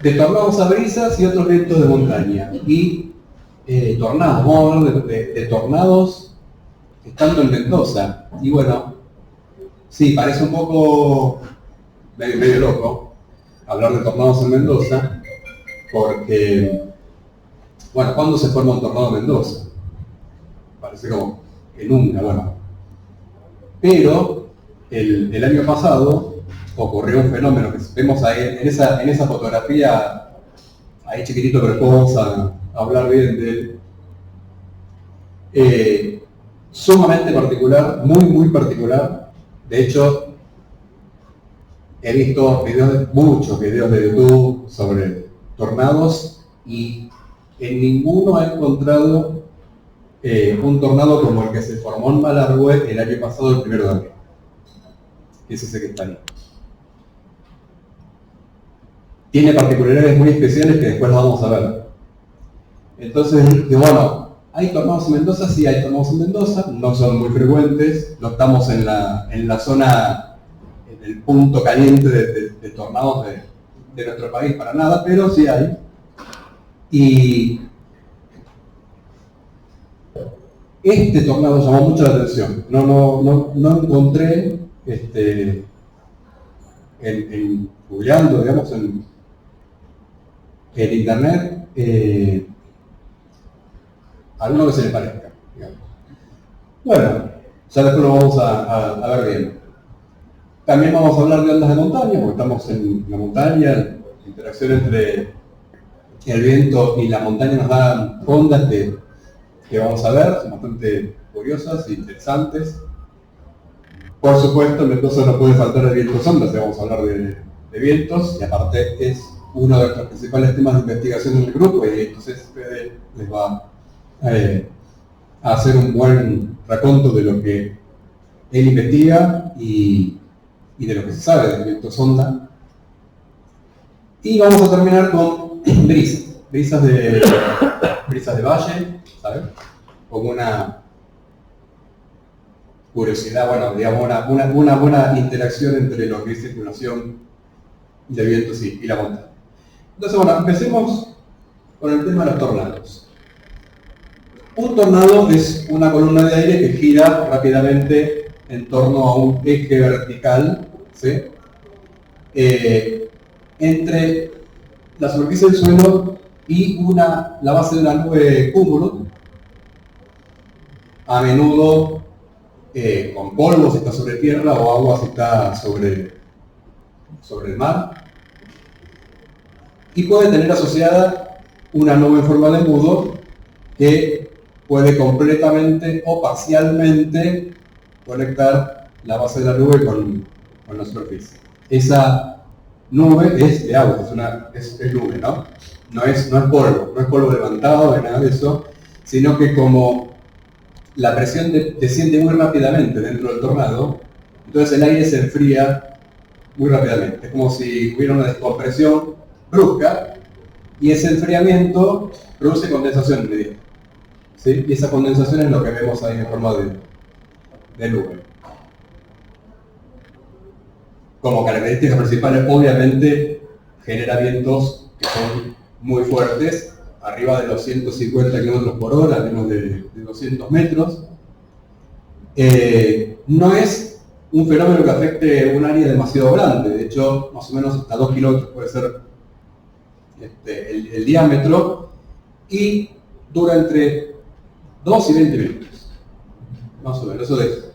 de tornados a brisas y otros vientos de montaña. Y tornados, vamos a hablar de tornados estando en Mendoza. Y bueno, sí, parece un poco medio loco hablar de tornados en Mendoza, porque, bueno, ¿cuándo se forma un tornado en Mendoza? Parece como que nunca, bueno. Pero el año pasado ocurrió un fenómeno que vemos ahí en esa fotografía, ahí chiquitito, pero después vamos a hablar bien de él. Sumamente particular, muy particular. De hecho, he visto muchos videos de YouTube sobre tornados y en ninguno he encontrado un tornado como el que se formó en Malargüe el año pasado, el 1 de abril. Es ese que está ahí. Tiene particularidades muy especiales que después las vamos a ver. Entonces, bueno, ¿hay tornados en Mendoza? Sí, hay tornados en Mendoza, no son muy frecuentes, no estamos en la zona, en el punto caliente de tornados de nuestro país para nada, pero sí hay. Y este tornado llamó mucho la atención. No encontré, googleando, digamos, en internet, alguno que se le parezca, digamos. Bueno, ya después lo vamos a ver bien. También vamos a hablar de ondas de montaña, porque estamos en la montaña, la interacción entre el viento y la montaña nos da ondas que vamos a ver, son bastante curiosas e interesantes. Por supuesto, en Mendoza no puede faltar el viento sonda, si vamos a hablar de vientos, y aparte es uno de nuestros principales temas de investigación en el grupo, y entonces Fede les va a hacer un buen raconto de lo que él investiga y de lo que se sabe del viento sonda. Y vamos a terminar con brisas de valle, ¿sabes? Como una curiosidad, bueno, digamos una buena interacción entre lo que es circulación de vientos y la montaña. Entonces, bueno, empecemos con el tema de los tornados. Un tornado es una columna de aire que gira rápidamente en torno a un eje vertical, ¿sí? Entre la superficie del suelo y la base de una nube cúmulo, a menudo con polvo si está sobre tierra o agua si está sobre el mar, y puede tener asociada una nube en forma de embudo que puede completamente o parcialmente conectar la base de la nube con la superficie. Esa nube es de agua, es nube, ¿no? No es polvo levantado de nada de eso, sino que como la presión desciende muy rápidamente dentro del tornado, entonces el aire se enfría muy rápidamente. Es como si hubiera una descompresión brusca y ese enfriamiento produce condensación inmediata, ¿sí? Y esa condensación es lo que vemos ahí en forma de nube. Como características principales, obviamente genera vientos que son muy fuertes, arriba de los 150 km por hora, menos de 200 metros. No es un fenómeno que afecte un área demasiado grande, de hecho, más o menos hasta 2 kilómetros puede ser el diámetro, y dura entre 2 y 20 minutos, más o menos, eso es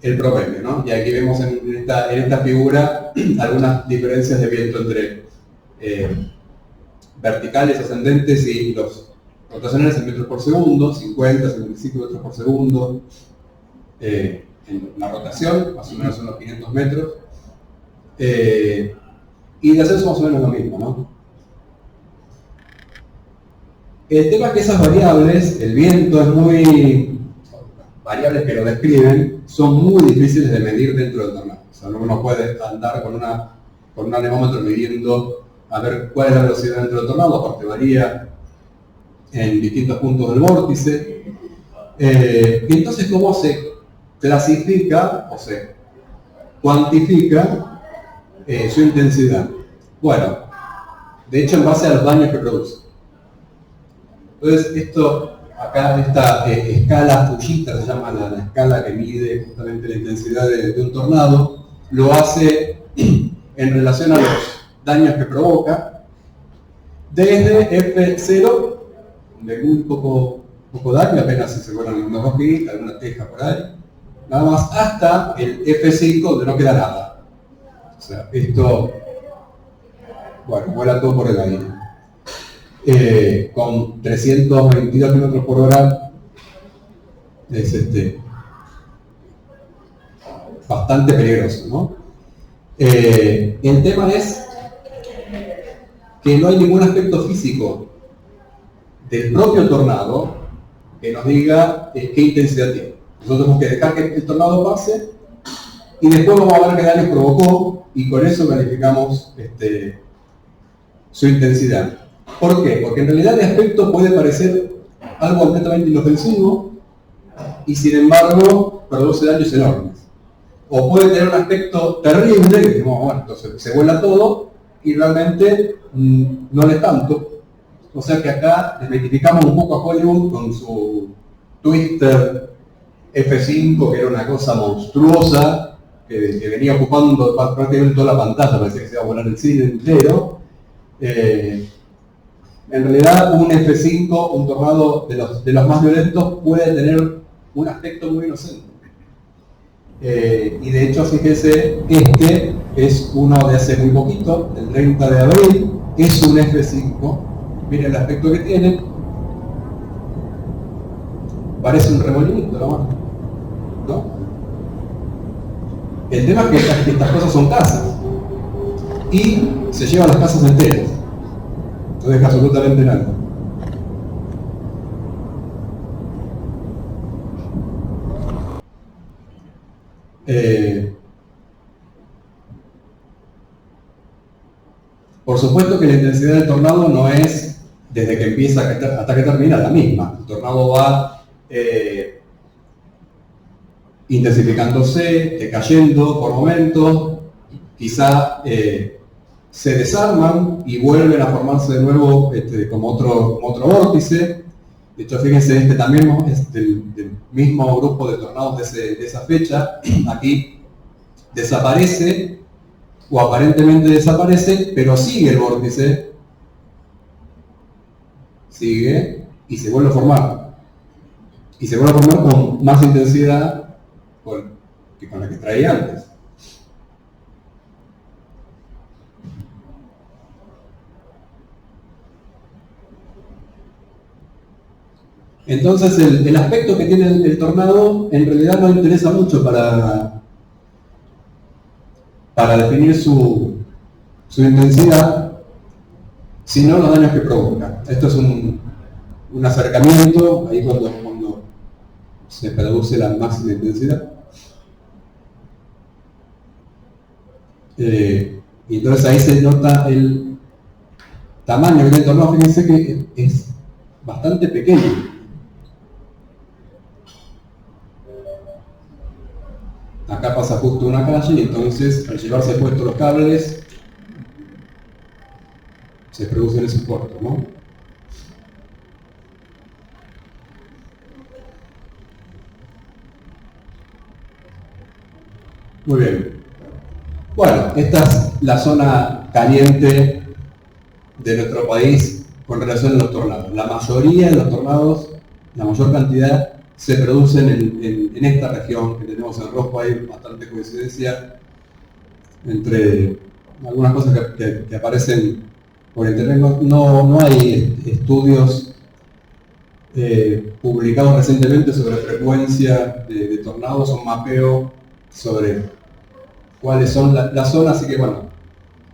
el promedio, ¿no? Y aquí vemos en esta figura algunas diferencias de viento entre verticales, ascendentes y los rotacionales en metros por segundo, 50, 55 metros por segundo, en la rotación, más o menos unos 500 metros, y de ascenso más o menos lo mismo, ¿no? El tema es que esas variables, el viento es muy... variables que lo describen, son muy difíciles de medir dentro del tornado. O sea, uno puede andar con un anemómetro midiendo a ver cuál es la velocidad dentro del tornado, aparte varía en distintos puntos del vórtice. Y entonces, ¿cómo se clasifica o se cuantifica su intensidad? Bueno, de hecho en base a los daños que produce. Entonces esto, acá esta escala Fujita, se llama la escala que mide justamente la intensidad de un tornado, lo hace en relación a los daños que provoca, desde F0, de muy poco daño, apenas si se vuelan algunas hojitas, alguna teja por ahí, nada más, hasta el F5, donde no queda nada. O sea, esto, bueno, vuela todo por el aire. Con 322 kilómetros por hora, es bastante peligroso, ¿no? El tema es que no hay ningún aspecto físico del propio tornado que nos diga qué intensidad tiene. Nosotros tenemos que dejar que el tornado pase y después vamos a ver qué daño provocó y con eso calificamos su intensidad. ¿Por qué? Porque en realidad el aspecto puede parecer algo completamente inofensivo y sin embargo produce daños enormes. O puede tener un aspecto terrible, que decimos, bueno, entonces se vuela todo y realmente no le es tanto. O sea que acá desmitificamos un poco a Hollywood con su Twister F5, que era una cosa monstruosa, que venía ocupando prácticamente toda la pantalla, parecía que se iba a volar el cine entero. En realidad un F5, un tornado de los más violentos, puede tener un aspecto muy inocente. Y de hecho, fíjese, este es uno de hace muy poquito, el 30 de abril, es un F5. Miren el aspecto que tiene. Parece un remolinito, ¿no? El tema es que estas cosas son casas. Y se llevan las casas enteras. No deja absolutamente nada. Por supuesto que la intensidad del tornado no es desde que empieza hasta que termina la misma. El tornado va intensificándose, decayendo por momentos, quizá se desarman y vuelven a formarse de nuevo como otro vórtice. De hecho, fíjense, este también es del mismo grupo de tornados de esa fecha. Aquí desaparece, o aparentemente desaparece, pero sigue el vórtice, sigue, y se vuelve a formar. Y se vuelve a formar con más intensidad que con la que traía antes. Entonces el aspecto que tiene el tornado en realidad no interesa mucho para definir su intensidad, sino los daños que provoca. Esto es un acercamiento, ahí cuando se produce la máxima intensidad. Y entonces ahí se nota el tamaño que tiene el tornado. Fíjense que es bastante pequeño. Acá pasa justo una calle y entonces al llevarse puestos los cables se producen esos cortos, ¿no? Muy bien. Bueno, esta es la zona caliente de nuestro país con relación a los tornados. La mayoría de los tornados, la mayor cantidad, se producen en esta región que tenemos en rojo. Hay bastante coincidencia entre algunas cosas que aparecen por internet. No hay estudios publicados recientemente sobre frecuencia de tornados, un mapeo sobre cuáles son las zonas, así que bueno,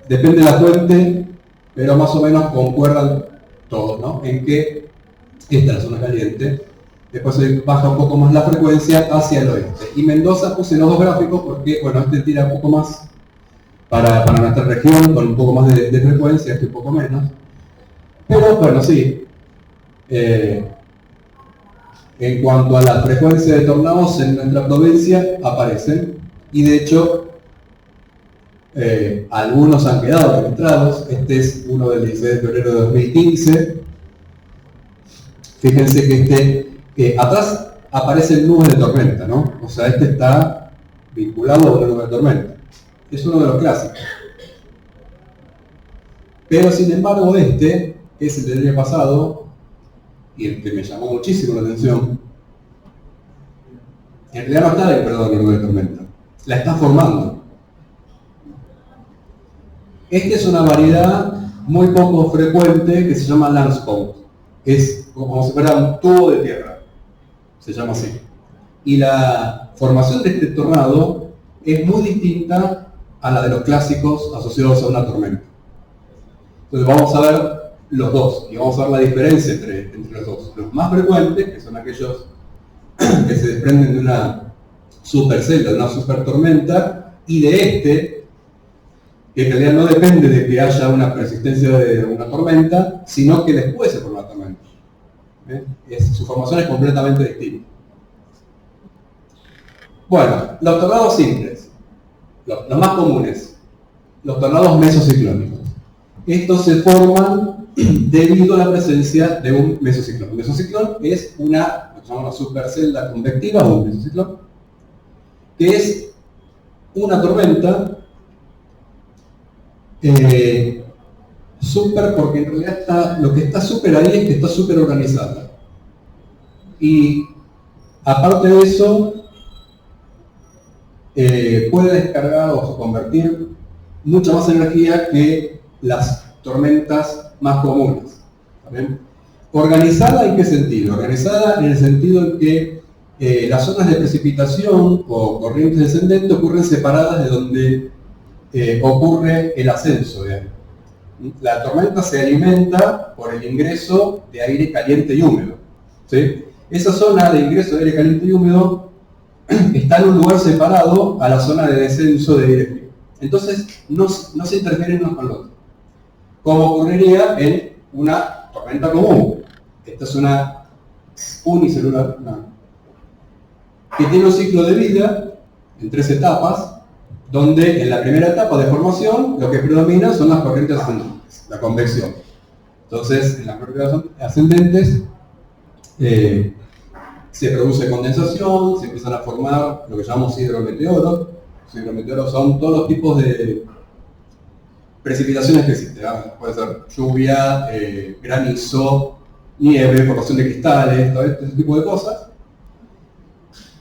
depende de la fuente, pero más o menos concuerdan todos, ¿no? En que esta es la zona caliente. Después se baja un poco más la frecuencia hacia el oeste. Y Mendoza puse los dos gráficos porque, bueno, este tira un poco más para nuestra región, con un poco más de frecuencia, este un poco menos. Pero, bueno, sí. En cuanto a la frecuencia de tornados en nuestra provincia, aparecen. Y de hecho, Algunos han quedado registrados. Este es uno del 16 de febrero de 2015. Fíjense que atrás aparecen nubes de tormenta, ¿no? O sea, este está vinculado a una nube de tormenta. Es uno de los clásicos. Pero sin embargo que es el del año pasado, y el que me llamó muchísimo la atención, en realidad no está dentro de la nube de tormenta, la está formando. Esta es una variedad muy poco frecuente que se llama Landspout. Es como si fuera un tubo de tierra, se llama así. Y la formación de este tornado es muy distinta a la de los clásicos asociados a una tormenta. Entonces vamos a ver los dos, y vamos a ver la diferencia entre los dos. Los más frecuentes, que son aquellos que se desprenden de una supercelda, de una supertormenta, y de que en realidad no depende de que haya una persistencia de una tormenta, sino que después se forma la tormenta. Su formación es completamente distinta. Bueno, los tornados simples, los más comunes, los tornados mesociclónicos. Estos se forman debido a la presencia de un mesociclón. Un mesociclón es lo que se llama una supercelda convectiva o un mesociclón, que es una tormenta súper, porque en realidad lo que está súper ahí es que está súper organizada. Y aparte de eso, puede descargar o convertir mucha más energía que las tormentas más comunes. ¿Bien? ¿Organizada en qué sentido? Organizada en el sentido en que las zonas de precipitación o corrientes descendentes ocurren separadas de donde ocurre el ascenso de aire. La tormenta se alimenta por el ingreso de aire caliente y húmedo. ¿Sí? Esa zona de ingreso de aire caliente y húmedo está en un lugar separado a la zona de descenso de aire frío. Entonces no se interfieren unos con los otros, como ocurriría en una tormenta común. Esta es una unicelular que tiene un ciclo de vida en 3 etapas, donde en la primera etapa de formación lo que predomina son las corrientes ascendentes, la convección. Entonces, en las corrientes ascendentes se produce condensación, se empiezan a formar lo que llamamos hidrometeoros. Los hidrometeoros son todos los tipos de precipitaciones que existen. Puede ser lluvia, granizo, nieve, formación de cristales, todo este tipo de cosas.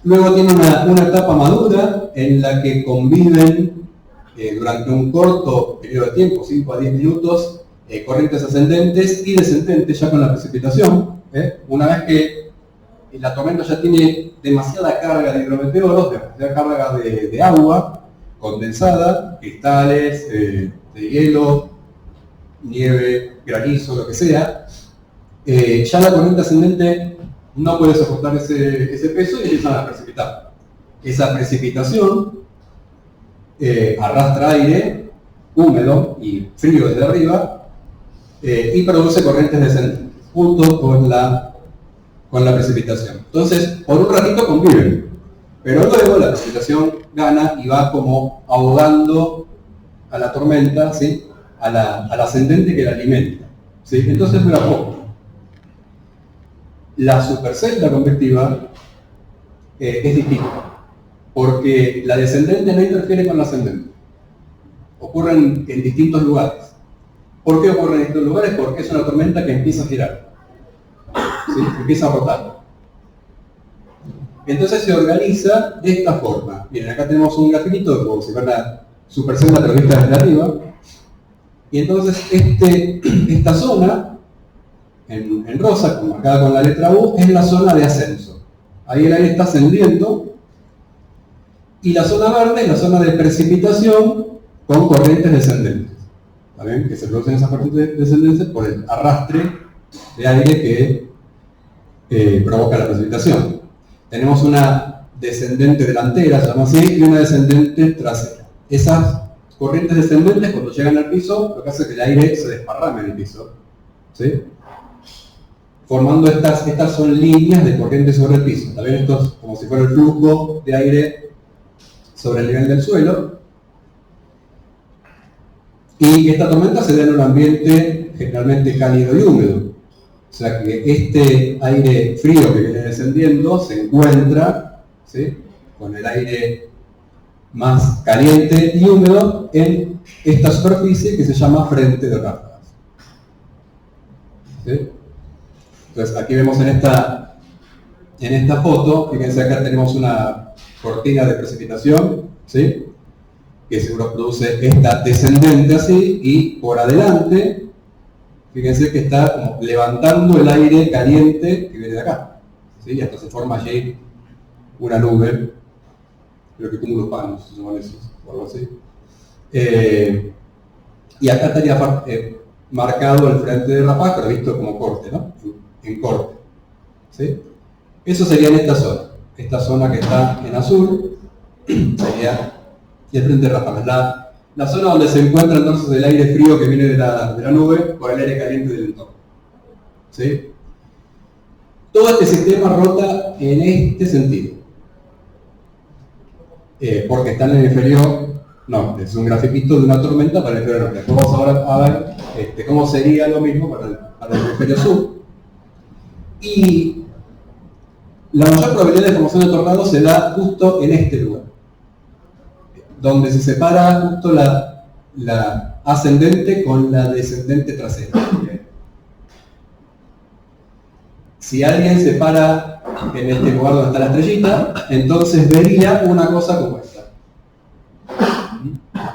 Luego tiene una etapa madura en la que conviven durante un corto periodo de tiempo, 5 a 10 minutos, corrientes ascendentes y descendentes ya con la precipitación. Una vez que la tormenta ya tiene demasiada carga de hidrometeoros, demasiada carga de agua condensada, cristales, de hielo, nieve, granizo, lo que sea, ya la corriente ascendente no puede soportar ese peso y empiezan a precipitar. Esa precipitación arrastra aire húmedo y frío desde arriba y produce corrientes descendentes junto con la precipitación. Entonces, por un ratito conviven, pero luego la precipitación gana y va como ahogando a la tormenta, ¿sí? al ascendente que la alimenta. ¿Sí? Entonces dura poco. La supercelda convectiva es distinta, porque la descendente no interfiere con la ascendente. Ocurren en distintos lugares. ¿Por qué ocurren en distintos lugares? Porque es una tormenta que empieza a girar. ¿Sí? Empieza a rotar. Entonces se organiza de esta forma. Miren, acá tenemos un grafiquito como si fuera la supercelda pero vista desde arriba. Y entonces esta zona en rosa, marcada con la letra U, es la zona de ascenso. Ahí el aire está ascendiendo. Y la zona verde es la zona de precipitación con corrientes descendentes. ¿Está bien? Que se producen esas corrientes descendentes por el arrastre de aire que provoca la precipitación. Tenemos una descendente delantera, se llama así, y una descendente trasera. Esas corrientes descendentes, cuando llegan al piso, lo que hace es que el aire se desparrame en el piso. ¿Sí? Formando estas son líneas de corriente sobre el piso. ¿También? Esto es como si fuera el flujo de aire sobre el nivel del suelo. Y esta tormenta se da en un ambiente generalmente cálido y húmedo. O sea que este aire frío que viene descendiendo se encuentra, ¿sí?, con el aire más caliente y húmedo en esta superficie que se llama frente de ráfagas. ¿Sí? Entonces aquí vemos en esta foto, fíjense acá tenemos una cortina de precipitación, ¿sí?, que seguro produce esta descendente así, y por adelante, fíjense que está como levantando el aire caliente que viene de acá, ¿sí?, y hasta se forma allí una nube, creo que cúmulos panos se llaman esos, o algo así. Y acá estaría marcado el frente de ráfagas, pero visto como corte, ¿no? En corte, ¿sí? Eso sería en esta zona que está en azul, sería el frente de ráfagas, la zona donde se encuentra entonces el aire frío que viene de la nube con el aire caliente del entorno, ¿sí? Todo este sistema rota en este sentido, porque está en el hemisferio norte. Es un grafiquito de una tormenta para el hemisferio norte. Vamos ahora a ver cómo sería lo mismo para el hemisferio sur. Y la mayor probabilidad de formación de tornados se da justo en este lugar, donde se separa justo la ascendente con la descendente trasera. Si alguien se para en este lugar donde está la estrellita, entonces vería una cosa como esta.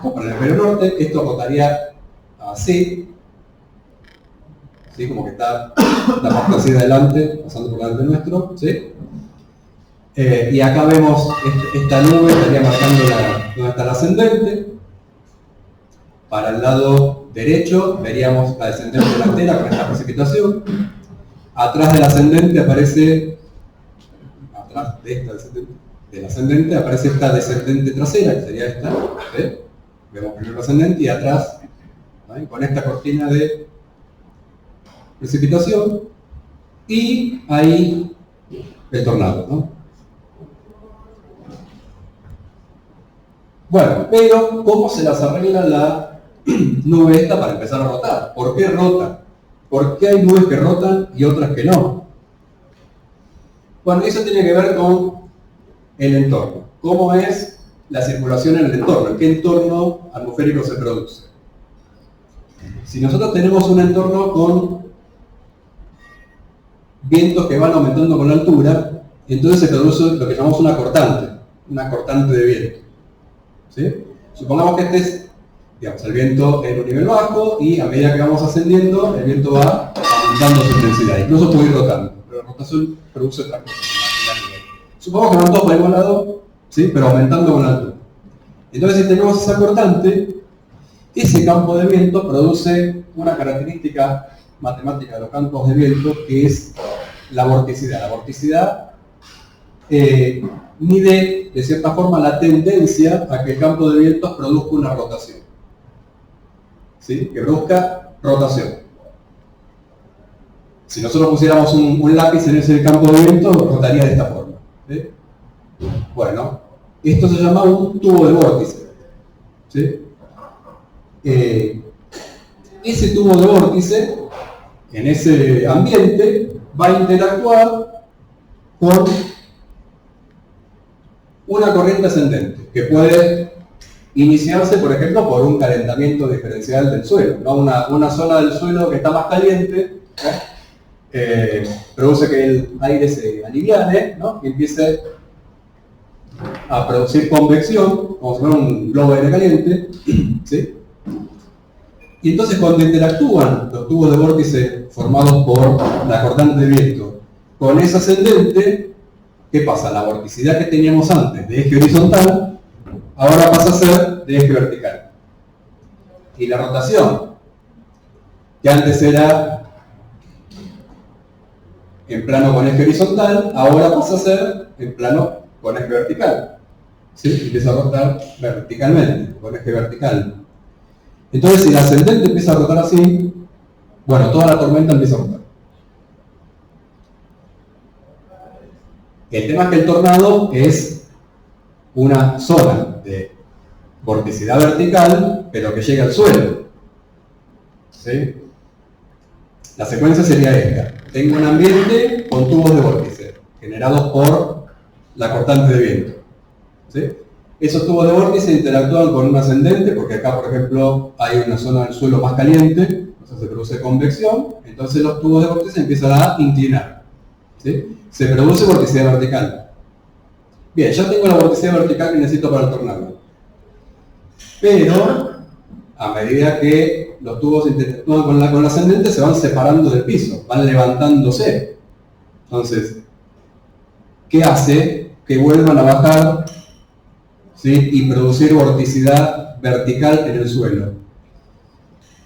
Para el hemisferio norte, esto rotaría así, ¿sí?, como que está la parte hacia adelante, pasando por delante nuestro, ¿sí? Y acá vemos esta nube, estaría marcando donde está la ascendente. Para el lado derecho veríamos la descendente delantera con esta precipitación. Atrás del ascendente aparece, atrás de esta descendente, del ascendente aparece esta descendente trasera, que sería esta, ¿sí? Vemos primero el ascendente y atrás, ¿sí?, con esta cortina de precipitación, y ahí el tornado, ¿no? Bueno, pero ¿cómo se las arregla la nube esta para empezar a rotar? ¿Por qué rota? ¿Por qué hay nubes que rotan y otras que no? Bueno, eso tiene que ver con el entorno. ¿Cómo es la circulación en el entorno? ¿En qué entorno atmosférico se produce? Si nosotros tenemos un entorno con vientos que van aumentando con la altura, entonces se produce lo que llamamos una cortante de viento, ¿sí? Supongamos que este es, digamos, el viento en un nivel bajo, y a medida que vamos ascendiendo, el viento va aumentando su intensidad. Incluso puede ir rotando, pero la rotación produce otra cosa. Supongamos que van todos por el mismo lado, ¿sí?, pero aumentando con la altura. Entonces, si tenemos esa cortante, ese campo de viento produce una característica matemática de los campos de viento, que es la vorticidad. La vorticidad mide, de cierta forma, la tendencia a que el campo de vientos produzca una rotación, ¿sí?, que produzca rotación. Si nosotros pusiéramos un lápiz en ese campo de viento, rotaría de esta forma, ¿sí? Bueno, esto se llama un tubo de vórtice, ¿sí? Ese tubo de vórtice, en ese ambiente, va a interactuar con una corriente ascendente, que puede iniciarse, por ejemplo, por un calentamiento diferencial del suelo, ¿no? Una zona del suelo que está más caliente, produce que el aire se aliviane, ¿no?, y empiece a producir convección, como si fuera un globo de aire caliente, ¿sí? Y entonces, cuando interactúan los tubos de vórtice formados por la cortante de viento con ese ascendente, ¿qué pasa? La vorticidad que teníamos antes de eje horizontal, ahora pasa a ser de eje vertical. Y la rotación, que antes era en plano con eje horizontal, ahora pasa a ser en plano con eje vertical, ¿sí? Empieza a rotar verticalmente, con eje vertical. Entonces, si el ascendente empieza a rotar así, bueno, toda la tormenta empieza a rotar. El tema es que el tornado es una zona de vorticidad vertical, pero que llega al suelo. ¿Sí? La secuencia sería esta. Tengo un ambiente con tubos de vórtice, generados por la cortante de viento. ¿Sí? Esos tubos de vórtice interactúan con un ascendente, porque acá, por ejemplo, hay una zona del suelo más caliente, entonces se produce convección, entonces los tubos de vórtice empiezan a inclinar. ¿Sí? Se produce vorticidad vertical. Bien, ya tengo la vorticidad vertical que necesito para el tornado. Pero, a medida que los tubos interactúan con el ascendente, se van separando del piso, van levantándose. Entonces, ¿qué hace? Que vuelvan a bajar, ¿sí? Y producir vorticidad vertical en el suelo.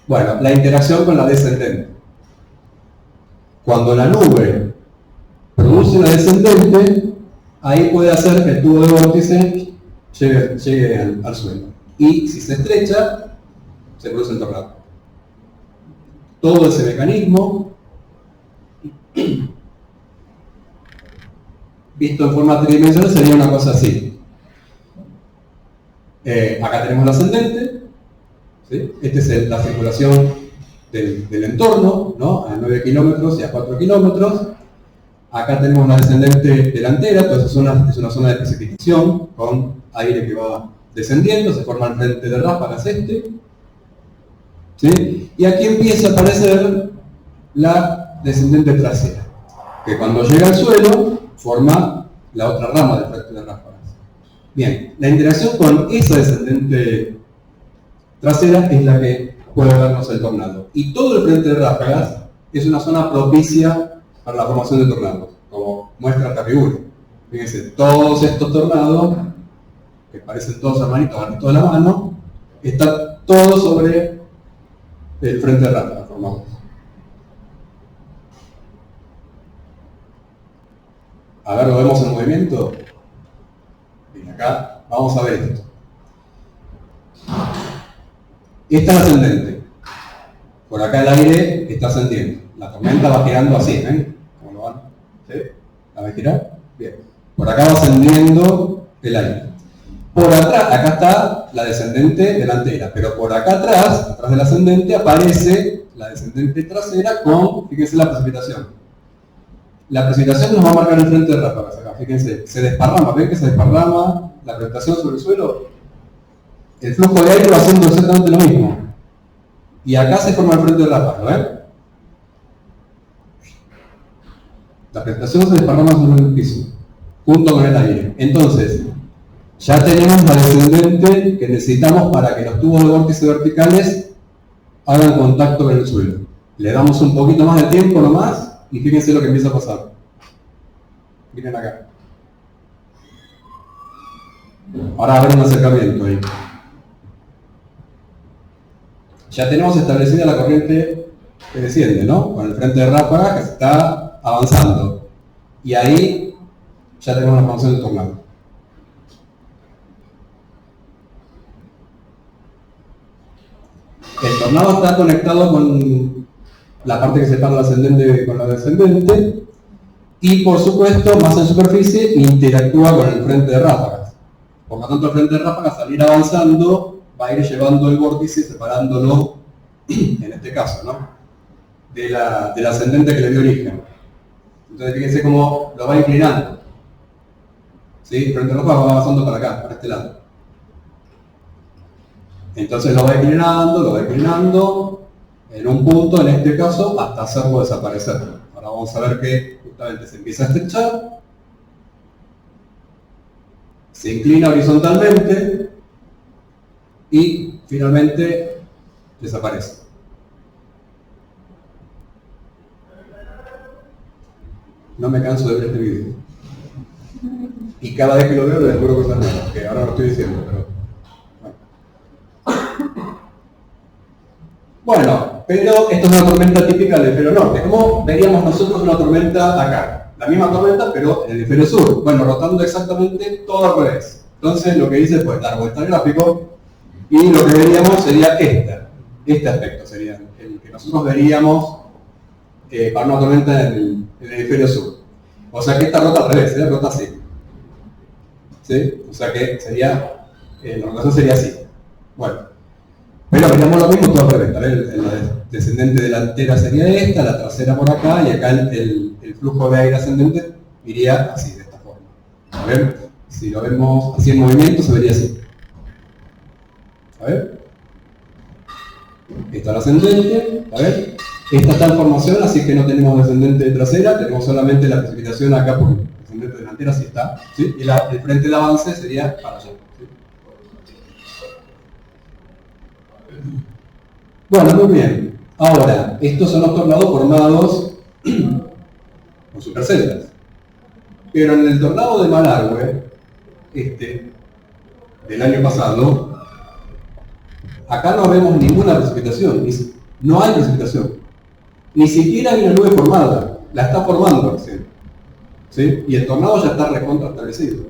Bueno, la interacción con la descendente. Cuando la nube produce la descendente, ahí puede hacer que el tubo de vórtice llegue al suelo. Y si se estrecha, se produce el tornado. Todo ese mecanismo, visto en forma tridimensional, sería una cosa así. Acá tenemos el ascendente, ¿sí? Esta es la circulación del entorno, ¿no? A 9 kilómetros y a 4 kilómetros. Acá tenemos la descendente delantera, entonces es una zona de precipitación con aire que va descendiendo, se forma el frente de ráfagas este. ¿Sí? Y aquí empieza a aparecer la descendente trasera, que cuando llega al suelo forma la otra rama del frente de ráfagas. Bien, la interacción con esa descendente trasera es la que puede darnos el tornado. Y todo el frente de ráfagas es una zona propicia para la formación de tornados, como muestra esta figura. Fíjense, todos estos tornados, que parecen todos hermanitos, agarritos de la mano, están todos sobre el frente de ráfagas formados. A ver, lo vemos en movimiento. Bien, acá vamos a ver esto. Esta es la ascendente. Por acá el aire está ascendiendo. La tormenta va girando así, ¿ven? ¿Cómo lo van? ¿Sí? ¿La va a girar? Bien. Por acá va ascendiendo el aire. Por atrás, acá está la descendente delantera, pero por acá atrás del ascendente, aparece la descendente trasera con, fíjense, la precipitación. La precipitación nos va a marcar el frente de ráfagas acá, fíjense, se desparrama, ¿ven que se desparrama la precipitación sobre el suelo? El flujo de aire va haciendo exactamente lo mismo. Y acá se forma el frente de ráfagas, ¿ven? La precipitación se desparrama sobre el piso, junto con el aire. Entonces, ya tenemos la descendente que necesitamos para que los tubos de vórtice verticales hagan contacto con el suelo. Le damos un poquito más de tiempo nomás y fíjense lo que empieza a pasar. Miren acá. Ahora va a haber un acercamiento ahí. Ya tenemos establecida la corriente que desciende, ¿no? Con el frente de ráfaga que se está avanzando. Y ahí ya tenemos la formación del tornado. El tornado está conectado con la parte que separa la ascendente con la descendente y, por supuesto, más en superficie, interactúa con el frente de ráfagas. Por lo tanto, el frente de ráfagas, al ir avanzando, va a ir llevando el vórtice, separándolo, en este caso, ¿no? Del ascendente que le dio origen. Entonces, fíjense cómo lo va inclinando. ¿Sí? El frente de ráfagas va avanzando para acá, para este lado. Entonces lo va inclinando, en un punto, en este caso, hasta hacerlo desaparecer. Ahora vamos a ver que justamente se empieza a estrechar, se inclina horizontalmente y finalmente desaparece. No me canso de ver este video. Y cada vez que lo veo le descubro cosas nuevas, que ahora no estoy diciendo, pero... Bueno, pero esto es una tormenta típica del hemisferio norte. ¿Cómo veríamos nosotros una tormenta acá? La misma tormenta, pero en el hemisferio sur. Bueno, rotando exactamente todo al revés. Entonces, lo que hice fue dar vuelta al gráfico y lo que veríamos sería este aspecto sería el que nosotros veríamos para una tormenta en el hemisferio sur. O sea que esta rota al revés, rota así. ¿Sí? O sea que sería, la rotación sería así. Bueno. Pero veríamos lo mismo todo al revés, ¿vale? descendente delantera sería esta, la trasera por acá, y acá el flujo de aire ascendente iría así, de esta forma. A ver, si lo vemos así en movimiento, se vería así. A ver. Esta es la ascendente, a ver. Esta está en formación, así que no tenemos descendente trasera, tenemos solamente la precipitación acá por descendente delantera, así está. ¿Sí? Y el frente de avance sería para allá. ¿Sí? Bueno, muy bien. Ahora, estos son los tornados formados por superceldas. Pero en el tornado de Malargüe, del año pasado, acá no vemos ninguna precipitación, no hay precipitación. Ni siquiera hay una nube formada, la está formando recién. ¿Sí? Y el tornado ya está recontra establecido.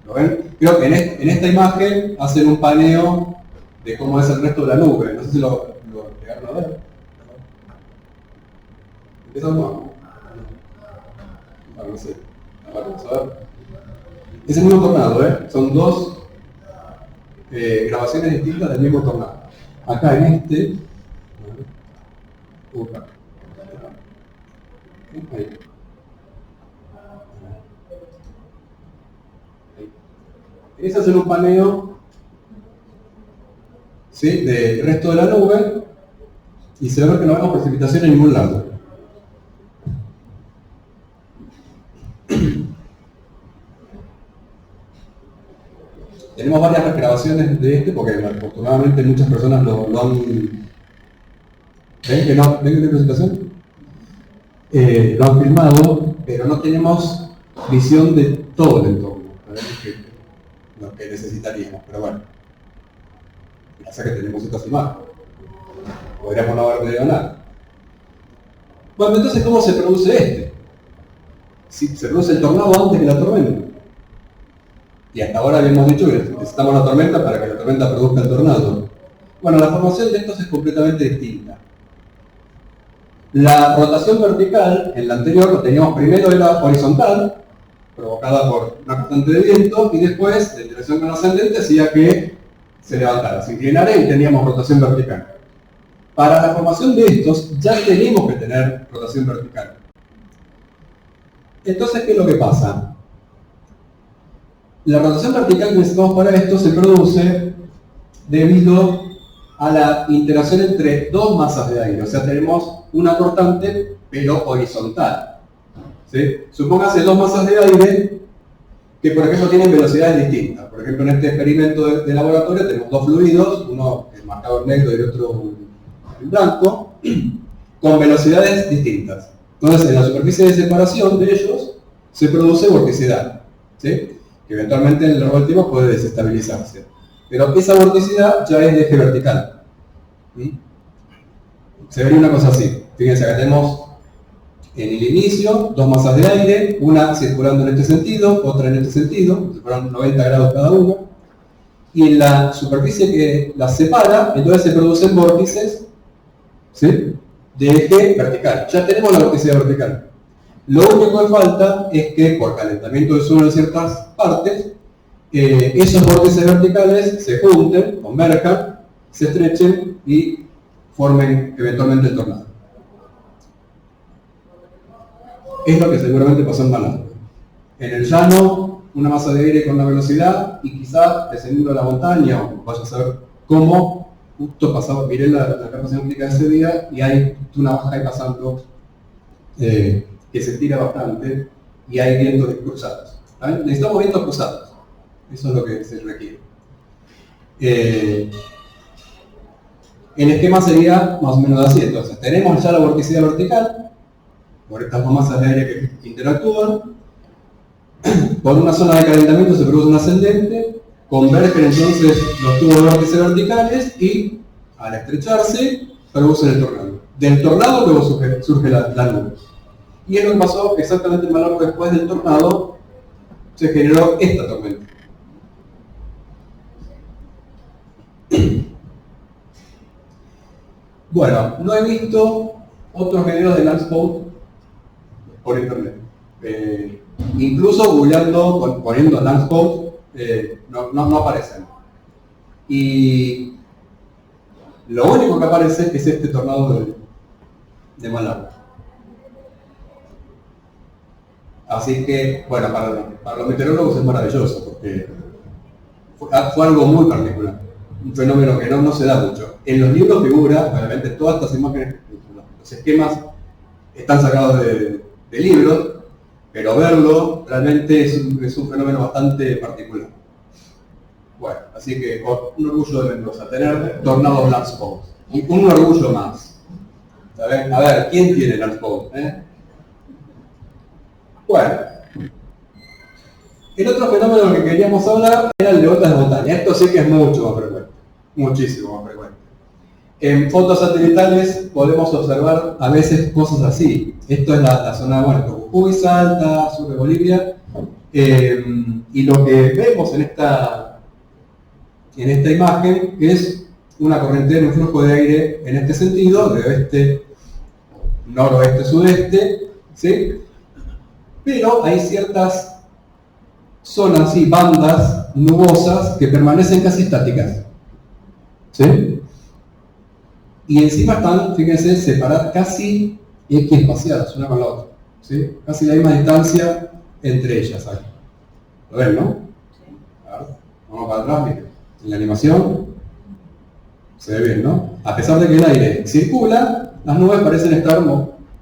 ¿Lo ven? Creo que en esta imagen hacen un paneo de cómo es el resto de la nube. No sé si lo llegaron a ver. ¿Empezamos? No sé. Vamos a ver. Es el mismo tornado, ¿eh? Son dos grabaciones distintas del mismo tornado. Acá en este. Ahí. Es hacer un paneo, ¿sí?, del resto de la nube, y se ve que no vemos precipitación en ningún lado. Tenemos varias grabaciones de porque afortunadamente muchas personas lo han... ¿Ven que no? ¿Ven que no hay precipitación? Lo han filmado, pero no tenemos visión de todo el entorno. Lo que necesitaríamos, pero bueno. Pasa que tenemos estas imágenes. Podríamos no haber pedido nada. Bueno, entonces, ¿cómo se produce Si se produce el tornado antes que la tormenta. Y hasta ahora habíamos dicho que necesitamos la tormenta para que la tormenta produzca el tornado. Bueno, la formación de estos es completamente distinta. La rotación vertical, en la anterior, lo teníamos primero era horizontal, provocada por una constante de viento, y después, de dirección con ascendente, hacía que se levantara, se inclinara y teníamos rotación vertical. Para la formación de estos, ya tenemos que tener rotación vertical. Entonces, ¿qué es lo que pasa? La rotación vertical que necesitamos para esto se produce debido a la interacción entre dos masas de aire. O sea, tenemos una cortante, pero horizontal. ¿Sí? Supóngase dos masas de aire que, por ejemplo, tienen velocidades distintas. Por ejemplo, en este experimento de laboratorio tenemos dos fluidos, uno marcado en negro y el otro en blanco, con velocidades distintas. Entonces, en la superficie de separación de ellos se produce vorticidad, ¿sí?, que eventualmente en el largo del tiempo puede desestabilizarse. Pero esa vorticidad ya es de eje vertical. ¿Sí? Se vería una cosa así. Fíjense, acá tenemos en el inicio dos masas de aire, una circulando en este sentido, otra en este sentido, se fueron 90 grados cada una, y en la superficie que las separa, entonces se producen vórtices, ¿sí?, de eje vertical. Ya tenemos la vorticidad vertical. Lo único que falta es que por calentamiento del suelo en ciertas partes, esos vórtices verticales se junten, converjan, se estrechen y formen eventualmente el tornado. Es lo que seguramente pasó en Malargüe. En el llano, una masa de aire con una velocidad y quizás descendiendo a la montaña, o vaya a saber cómo, justo pasaba, miré la capa sinóptica de ese día y hay una baja ahí pasando que se tira bastante y hay vientos cruzados. ¿Saben? Necesitamos vientos cruzados. Eso es lo que se requiere. El esquema sería más o menos así. Entonces, tenemos ya la vorticidad vertical, por estas dos masas de aire que interactúan. Por una zona de calentamiento se produce un ascendente, convergen entonces los tubos de vórtice verticales y, al estrecharse, producen el tornado. Del tornado luego surge la nube. Y es lo que pasó exactamente en Malargüe. Después del tornado se generó esta tormenta. Bueno, no he visto otros videos de Landscape por internet. Incluso googleando, poniendo Landscape, no aparecen. Y Lo único que aparece es este tornado de Malawi. Así que, bueno, para los meteorólogos es maravilloso, porque fue algo muy particular, un fenómeno que no se da mucho. En los libros figura, obviamente todas estas imágenes, los esquemas están sacados de libros, pero verlo realmente es un fenómeno bastante particular. Bueno, así que un orgullo de Mendoza, tener tornados Lance Post. Un orgullo más. ¿Saben? A ver, ¿quién tiene Lance Post? Bueno, el otro fenómeno que queríamos hablar era el de ondas de montaña. Esto sí que es mucho más frecuente, muchísimo más frecuente. En fotos satelitales podemos observar a veces cosas así. Esto es la zona, bueno, Jujuy, Salta, sur de Bolivia. Y lo que vemos en esta imagen es una corriente, un flujo de aire en este sentido, de oeste, noroeste, sudeste, ¿sí? Pero hay ciertas zonas y bandas nubosas que permanecen casi estáticas, ¿sí? Y encima están, fíjense, separadas casi equiespaciadas una con la otra, ¿sí? Casi la misma distancia entre ellas. ¿Sabes? ¿Lo ven, no? A ver, vamos para atrás, miren. En la animación se ve bien, ¿no? A pesar de que el aire circula, las nubes parecen estar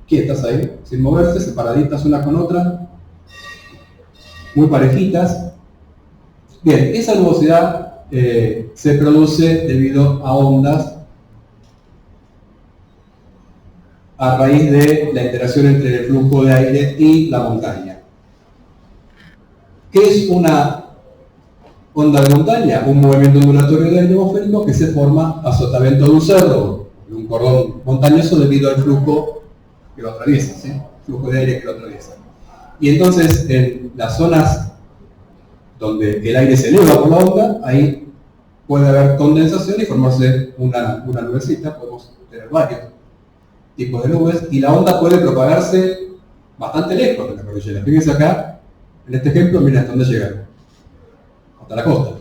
quietas ahí, sin moverse, separaditas unas con otras, muy parejitas. Bien, esa nubosidad se produce debido a ondas a raíz de la interacción entre el flujo de aire y la montaña. ¿Qué es una onda de montaña? Un movimiento ondulatorio de aire atmosférico que se forma a sotavento de un cerro, de un cordón montañoso debido al flujo que lo atraviesa, ¿sí? Flujo de aire que lo atraviesa. Y entonces, en las zonas donde el aire se eleva por la onda, ahí puede haber condensación y formarse una nubecita. Podemos tener varios tipos de nubes, y la onda puede propagarse bastante lejos de la cordillera. Fíjense acá, en este ejemplo, miren hasta dónde llegan. Hasta la costa.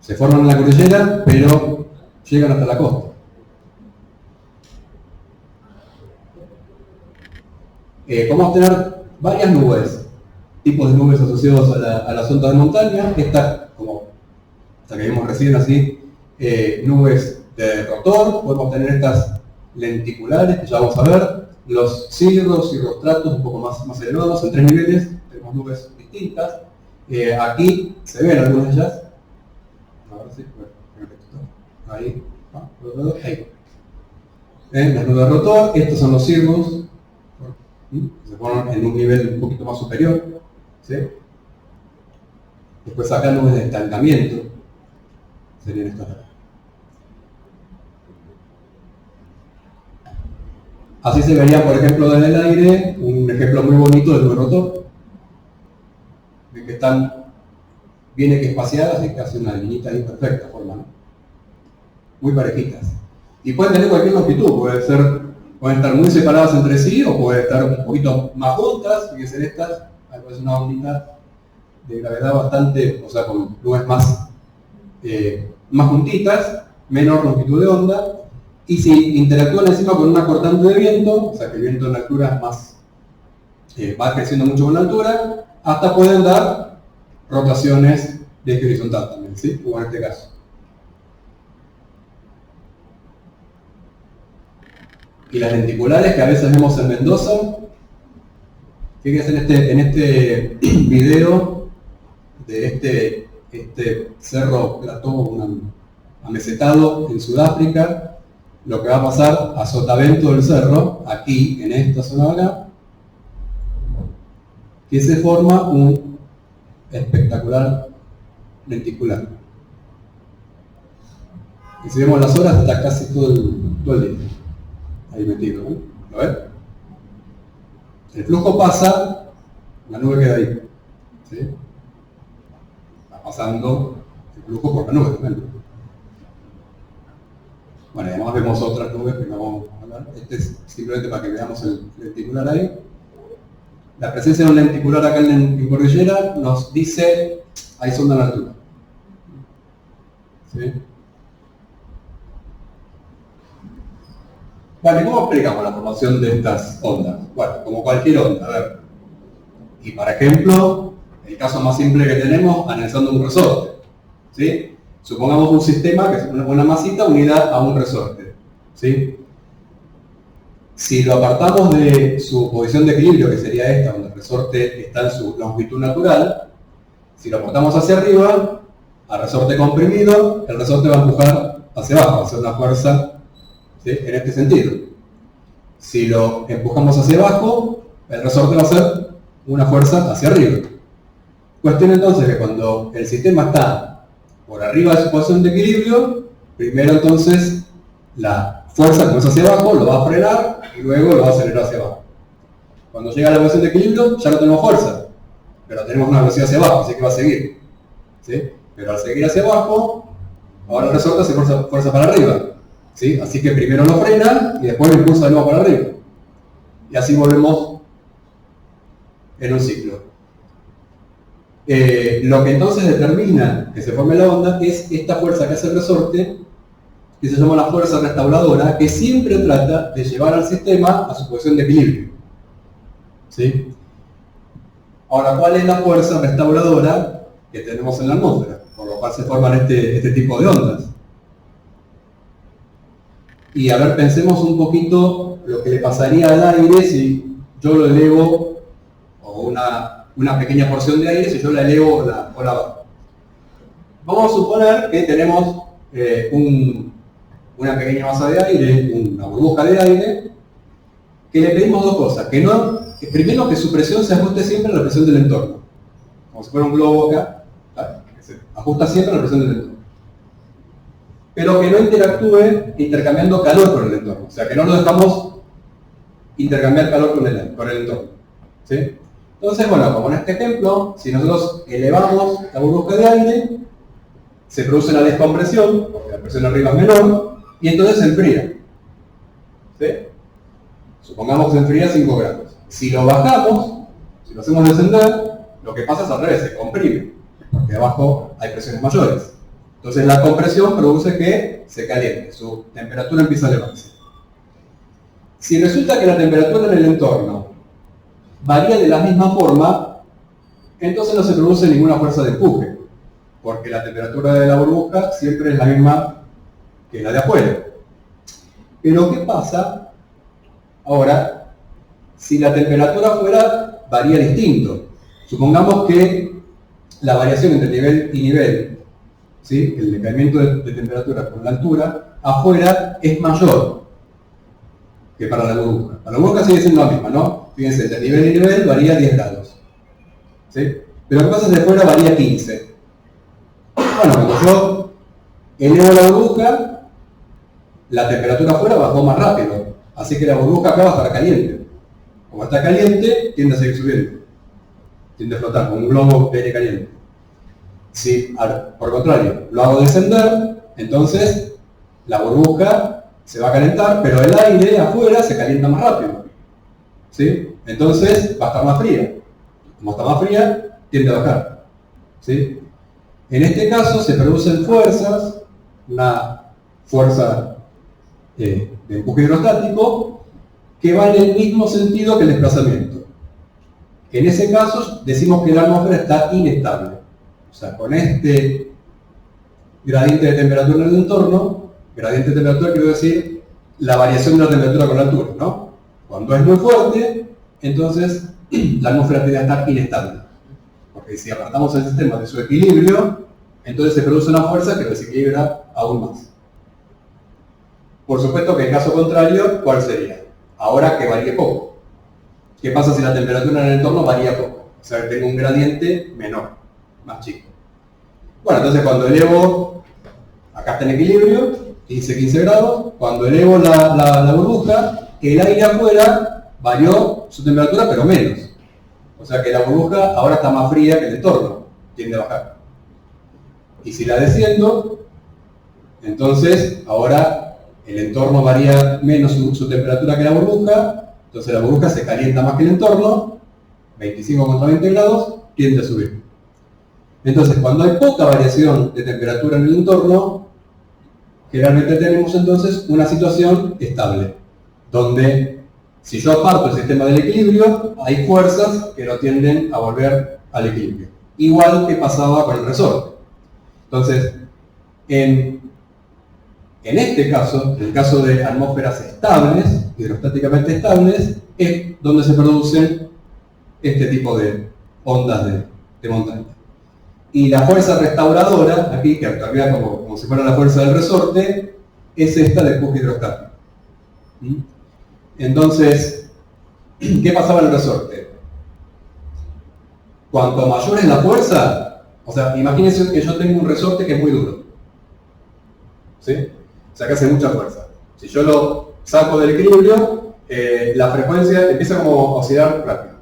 Se forman en la cordillera, pero llegan hasta la costa. Podemos tener varias nubes, tipos de nubes asociados a las ondas de montaña. Esta, como esta que vimos recién así, nubes de rotor. Podemos tener estas lenticulares, que ya vamos a ver, los cirros y rostratos un poco más elevados, en 3 niveles, tenemos nubes distintas. Aquí se ven algunas de ellas. A ver si, ahí, ahí. Las nubes de rotor, estos son los cirros, que se ponen en un nivel un poquito más superior, ¿sí? Después acá nubes de estancamiento, serían estas acá. Así se vería, por ejemplo, desde el aire, un ejemplo muy bonito de nube rotor, de que están bien equiespaciadas y casi una liñita ahí perfecta forma, ¿no? Muy parejitas. Y pueden tener cualquier longitud, pueden estar muy separadas entre sí o pueden estar un poquito más juntas. Fíjense en estas, es una ondita de gravedad bastante, o sea, con nubes más juntitas, menor longitud de onda. Y si interactúan encima con una cortante de viento, o sea que el viento en la altura va creciendo mucho con la altura, hasta pueden dar rotaciones de eje horizontal también, ¿sí? Como en este caso. Y las lenticulares que a veces vemos en Mendoza, fíjense en este video de este cerro plató amesetado en Sudáfrica. Lo que va a pasar a sotavento del cerro, aquí, en esta zona de acá, que se forma un espectacular lenticular. Y si vemos las horas, está casi todo el día ahí metido, ¿no? ¿Lo ven? El flujo pasa, la nube queda ahí, ¿sí? Está pasando el flujo por la nube también. Bueno, además vemos otras nubes que no vamos a hablar. Este es simplemente para que veamos el lenticular ahí. La presencia de un lenticular acá en cordillera nos dice hay sonda en altura. ¿Sí? Bueno, ¿y cómo explicamos la formación de estas ondas? Bueno, como cualquier onda, a ver. Y para ejemplo, el caso más simple que tenemos, analizando un resorte. ¿Sí? Supongamos un sistema que es una masita unida a un resorte. ¿Sí? Si lo apartamos de su posición de equilibrio, que sería esta, donde el resorte está en su longitud natural, si lo aportamos hacia arriba, al resorte comprimido, el resorte va a empujar hacia abajo, va a hacer una fuerza, ¿sí?, en este sentido. Si lo empujamos hacia abajo, el resorte va a hacer una fuerza hacia arriba. Cuestión entonces que cuando el sistema está por arriba de su posición de equilibrio, primero entonces la fuerza, como es hacia abajo, lo va a frenar y luego lo va a acelerar hacia abajo. Cuando llega a la posición de equilibrio ya no tenemos fuerza, pero tenemos una velocidad hacia abajo, así que va a seguir. ¿Sí? Pero al seguir hacia abajo, ahora el resorte hace fuerza para arriba. ¿Sí? Así que primero lo frena y después lo impulsa de nuevo para arriba. Y así volvemos en un ciclo. Lo que entonces determina que se forme la onda es esta fuerza que hace el resorte, que se llama la fuerza restauradora, que siempre trata de llevar al sistema a su posición de equilibrio. ¿Sí? Ahora, ¿cuál es la fuerza restauradora que tenemos en la atmósfera? Por lo cual se forman este tipo de ondas. Y a ver, pensemos un poquito lo que le pasaría al aire si yo lo elevo, o una pequeña porción de aire, si yo la elevo o la bajo. Vamos a suponer que tenemos una pequeña masa de aire, una burbuja de aire, que le pedimos dos cosas. Que primero, que su presión se ajuste siempre a la presión del entorno. Como si fuera un globo acá, que se ajusta siempre a la presión del entorno. Pero que no interactúe intercambiando calor con el entorno. O sea, que no lo dejamos intercambiar calor con el entorno. ¿Sí? Entonces, bueno, como en este ejemplo, si nosotros elevamos la burbuja de aire, se produce una descompresión, porque la presión arriba es menor, y entonces se enfría. ¿Sí? Supongamos que se enfría a 5 grados. Si lo bajamos, si lo hacemos descender, lo que pasa es al revés, se comprime, porque abajo hay presiones mayores. Entonces la compresión produce que se caliente, su temperatura empieza a elevarse. Si resulta que la temperatura en el entorno varía de la misma forma, entonces no se produce ninguna fuerza de empuje, porque la temperatura de la burbuja siempre es la misma que la de afuera. Pero ¿qué pasa ahora si la temperatura afuera varía distinto? Supongamos que la variación entre nivel y nivel, ¿sí?, el decaimiento de temperatura con la altura, afuera es mayor que para la burbuja. Para la burbuja sigue siendo la misma, ¿no? Fíjense, de nivel y nivel varía 10 grados. ¿Sí? Pero lo que pasa es que de fuera varía 15. Bueno, cuando yo elevo la burbuja, la temperatura afuera bajó más rápido. Así que la burbuja acá va a estar caliente. Como está caliente, tiende a seguir subiendo. Tiende a flotar como un globo de aire caliente. Si, por contrario, lo hago descender, entonces la burbuja se va a calentar, pero el aire afuera se calienta más rápido. ¿Sí? Entonces va a estar más fría. Como está más fría, tiende a bajar. ¿Sí? En este caso se producen fuerzas, una fuerza de empuje hidrostático, que va en el mismo sentido que el desplazamiento. En ese caso decimos que la atmósfera está inestable. O sea, con este gradiente de temperatura en el entorno, gradiente de temperatura quiero decir la variación de la temperatura con la altura, ¿no? Cuando es muy fuerte, entonces la atmósfera tiende a estar inestable. Porque si apartamos el sistema de su equilibrio, entonces se produce una fuerza que lo desequilibra aún más. Por supuesto que en caso contrario, ¿cuál sería? Ahora que varíe poco. ¿Qué pasa si la temperatura en el entorno varía poco? O sea, que tengo un gradiente menor, más chico. Bueno, entonces cuando elevo, acá está en equilibrio, 15 grados, cuando elevo la burbuja, el aire afuera varió su temperatura, pero menos. O sea que la burbuja ahora está más fría que el entorno, tiende a bajar. Y si la desciendo, entonces ahora el entorno varía menos su temperatura que la burbuja, entonces la burbuja se calienta más que el entorno, 25 contra 20 grados, tiende a subir. Entonces, cuando hay poca variación de temperatura en el entorno, generalmente tenemos entonces una situación estable. donde si yo aparto el sistema del equilibrio, hay fuerzas que lo tienden a volver al equilibrio. Igual que pasaba con el resorte. Entonces, en este caso, en el caso de atmósferas estables, hidrostáticamente estables, es donde se producen este tipo de ondas de montaña. Y la fuerza restauradora, aquí, que actúa como si fuera la fuerza del resorte, es esta del empuje hidrostático. Entonces, ¿qué pasaba en el resorte? Cuanto mayor es la fuerza, o sea, imagínense que yo tengo un resorte que es muy duro. ¿Sí? O sea, que hace mucha fuerza. Si yo lo saco del equilibrio, la frecuencia empieza como a oscilar rápido.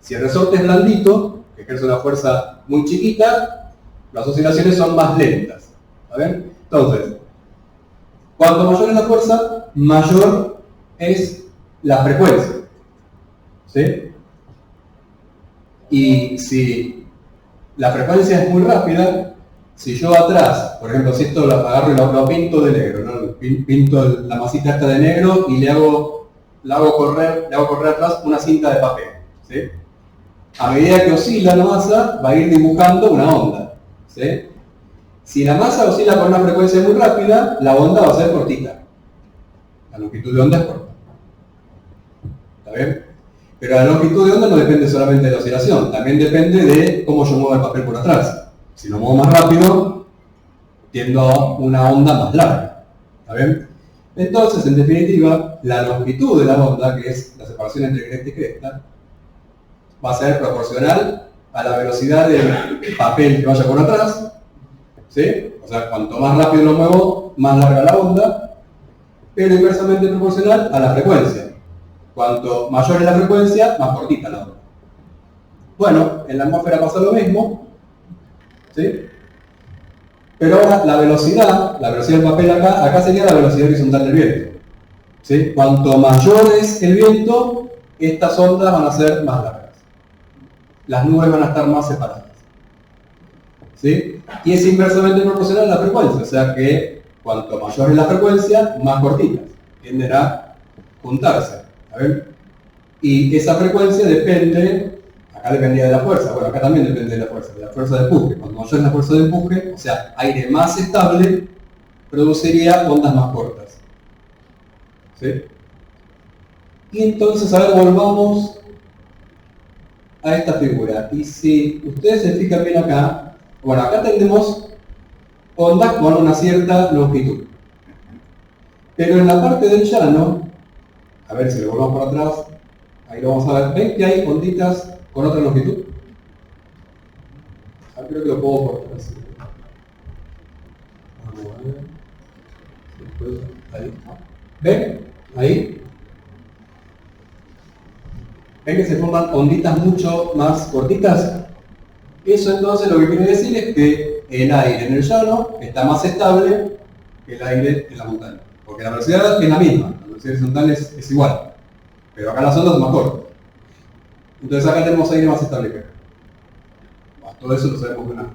Si el resorte es blandito, que ejerce una fuerza muy chiquita, las oscilaciones son más lentas. ¿Está bien? Entonces, cuanto mayor es la fuerza, mayor es la frecuencia. ¿Sí? Y si la frecuencia es muy rápida, si yo atrás, por ejemplo, si esto lo agarro y lo pinto de negro, ¿no? Pinto la masita esta de negro y le hago correr atrás una cinta de papel. ¿Sí? A medida que oscila la masa, va a ir dibujando una onda. ¿Sí? Si la masa oscila con una frecuencia muy rápida, la onda va a ser cortita. La longitud de onda es corta. ¿Está bien? Pero la longitud de onda no depende solamente de la oscilación, también depende de cómo yo muevo el papel por atrás. Si lo muevo más rápido, tiendo a una onda más larga. ¿Está bien? Entonces, en definitiva, la longitud de la onda, que es la separación entre cresta y cresta, va a ser proporcional a la velocidad del papel que vaya por atrás. ¿Sí? O sea, cuanto más rápido lo muevo, más larga la onda, pero inversamente proporcional a la frecuencia. Cuanto mayor es la frecuencia, más cortita la onda. Bueno, en la atmósfera pasa lo mismo, ¿sí? Pero ahora la velocidad del papel acá sería la velocidad horizontal del viento. ¿Sí? Cuanto mayor es el viento, estas ondas van a ser más largas. Las nubes van a estar más separadas. ¿Sí? Y es inversamente proporcional a la frecuencia, o sea que cuanto mayor es la frecuencia, más cortitas. Tienden a juntarse. A ver. Y esa frecuencia depende, acá dependía de la fuerza, bueno, acá también depende de la fuerza de empuje. Cuando mayor es la fuerza de empuje, o sea, aire más estable, produciría ondas más cortas. ¿Sí? Y entonces, a ver, volvamos a esta figura. Y si ustedes se fijan bien acá, bueno, acá tenemos ondas con una cierta longitud. Pero en la parte del llano, a ver si lo volvamos por atrás, ahí lo vamos a ver. ¿Ven que hay onditas con otra longitud? Creo que lo puedo cortar así. Vamos a ver. Ahí. ¿Ven? Ahí. ¿Ven que se forman onditas mucho más cortitas? Eso entonces lo que quiere decir es que el aire en el llano está más estable que el aire en la montaña. Porque la velocidad es la misma, la velocidad horizontal es igual. Pero acá las ondas son más cortas. Entonces acá tenemos aire más estable que acá. Todo eso lo sabemos de una